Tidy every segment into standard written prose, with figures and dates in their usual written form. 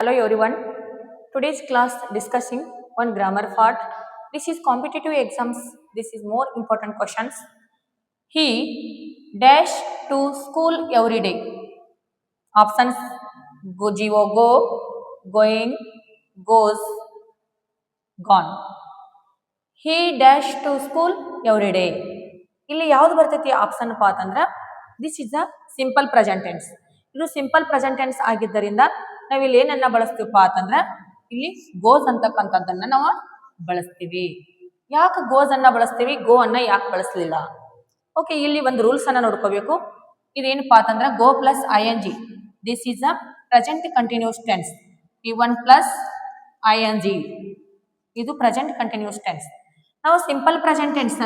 Hello everyone. Today's class discussing one grammar part. This is competitive exams. This is more important questions. He dash to school every day. Options: go, go, going, goes, gone. He dash to school every day. ಇಲ್ಲಿ ಯಾವ್ದು ಬರ್ತೈತಿ option path ಅಂದ್ರ this is a simple present tense. ಇದು simple present tense ಆಗಿದ್ದರಿಂದ ನಾವ್ ಇಲ್ಲಿ ಏನನ್ನ ಬಳಸ್ತೀವಪ್ಪ ಅಂತಂದ್ರ ಇಲ್ಲಿ ಗೋಸ್ ಅಂತಕ್ಕಂಥದ್ದನ್ನ ನಾವು ಬಳಸ್ತೀವಿ. ಯಾಕೆ ಗೋಸ್ ಅನ್ನ ಬಳಸ್ತೀವಿ, ಗೋ ಅನ್ನ ಯಾಕೆ ಬಳಸಲಿಲ್ಲ? ಓಕೆ, ಇಲ್ಲಿ ಒಂದು ರೂಲ್ಸ್ ಅನ್ನ ನೋಡ್ಕೋಬೇಕು. ಇದೇನಪ್ಪಾ ಅಂತಂದ್ರ go plus ING. This is a present continuous tense. P1 plus ING ಇದು ಪ್ರೆಸೆಂಟ್ ಕಂಟಿನ್ಯೂಸ್ ಟೆನ್ಸ್. ನಾವು ಸಿಂಪಲ್ ಪ್ರೆಸೆಂಟ್ ಟೆನ್ಸ್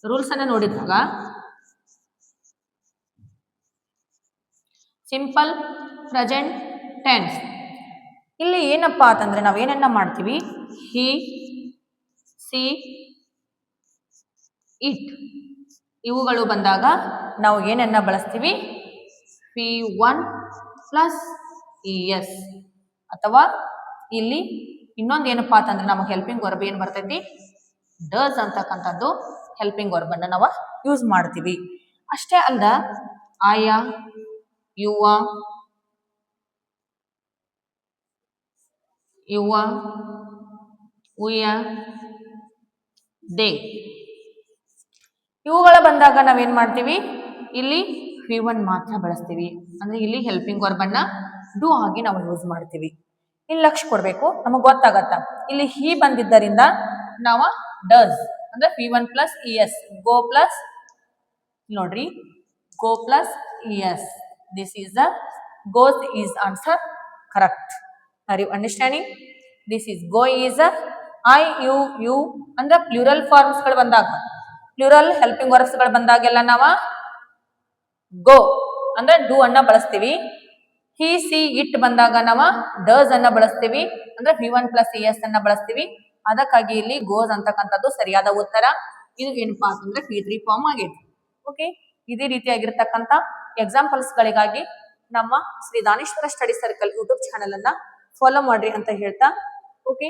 ರೂಲ್ಸ್ ಅನ್ನ ನೋಡಿದಾಗ ಸಿಂಪಲ್ ಪ್ರೆಸೆಂಟ್ ಟೆನ್ಸ್ ಇಲ್ಲಿ ಏನಪ್ಪಾ ಅಂತಂದ್ರೆ ನಾವೇನನ್ನ ಮಾಡ್ತೀವಿ, ಹಿ, ಸಿ, ಇಟ್ ಇವುಗಳು ಬಂದಾಗ ನಾವು ಏನನ್ನ ಬಳಸ್ತೀವಿ, P1 ಪ್ಲಸ್ ES. ಅಥವಾ ಇಲ್ಲಿ ಇನ್ನೊಂದು ಏನಪ್ಪಾ ಅಂತಂದ್ರೆ ನಮಗೆ ಹೆಲ್ಪಿಂಗ್ ವರ್ಬ್ ಏನ್ ಬರ್ತೈತಿ, ಡಸ್ ಅಂತಕ್ಕಂಥದ್ದು ಹೆಲ್ಪಿಂಗ್ ವರ್ಬ್ ಅನ್ನ ನಾವು ಯೂಸ್ ಮಾಡ್ತೀವಿ. ಅಷ್ಟೇ ಅಲ್ದ ಆಯ, ಯುವ, ಉಯ, ದೇ ಇವುಗಳ ಬಂದಾಗ ನಾವೇನ್ ಮಾಡ್ತೀವಿ, ಇಲ್ಲಿ P1 ಮಾತ್ರ ಬಳಸ್ತೀವಿ. ಅಂದ್ರೆ ಇಲ್ಲಿ ಹೆಲ್ಪಿಂಗ್ ವರ್ಬ್ ಅನ್ನ ಡೂ ಆಗಿ ನಾವು ಯೂಸ್ ಮಾಡ್ತೀವಿ. ಇಲ್ಲಿ ಲಕ್ಷ ಕೊಡ್ಬೇಕು, ನಮಗ್ ಗೊತ್ತಾಗತ್ತ. ಇಲ್ಲಿ ಹಿ ಬಂದಿದ್ದರಿಂದ ನಾವು ಡಸ್ ಅಂದ್ರೆ P1 plus ES, go plus ನೋಡ್ರಿ, go plus ES. This is the goes is answer correct. Are you understanding? This is go is I, you ಅಂದ್ರೆ ಪ್ಲೂರಲ್ ಫಾರ್ಮ್ಸ್ ಗಳು ಬಂದಾಗ, ಪ್ಲೂರಲ್ ಹೆಲ್ಪಿಂಗ್ ವರ್ಬ್ಸ್ ಗಳು ಬಂದಾಗೆಲ್ಲ ನಾವು ಗೋ ಅಂದ್ರೆ ಡೂ ಅನ್ನ ಬಳಸ್ತೀವಿ. ಹಿ, ಸಿ, ಇಟ್ ಬಂದಾಗ ನಾವು ಡಸ್ ಅನ್ನ ಬಳಸ್ತೀವಿ. ಅಂದ್ರೆ P1 ಪ್ಲಸ್ ES ಅನ್ನ ಬಳಸ್ತೀವಿ. ಅದಕ್ಕಾಗಿ ಇಲ್ಲಿ ಗೋಸ್ ಅಂತಕ್ಕಂಥದ್ದು ಸರಿಯಾದ ಉತ್ತರ. ಇದು ಏನಪ್ಪಾ ಅಂತಂದ್ರೆ P3 ಫಾರ್ಮ್ ಆಗೈತಿ. ಓಕೆ, ಇದೇ ರೀತಿಯಾಗಿರ್ತಕ್ಕಂಥ ಎಕ್ಸಾಂಪಲ್ಸ್ ಗಳಿಗಾಗಿ ನಮ್ಮ Shri Daneshwara study circle YouTube channel ಅನ್ನ ಫಾಲೋ ಮಾಡ್ರಿ ಅಂತ ಹೇಳ್ತಾ, ಓಕೆ.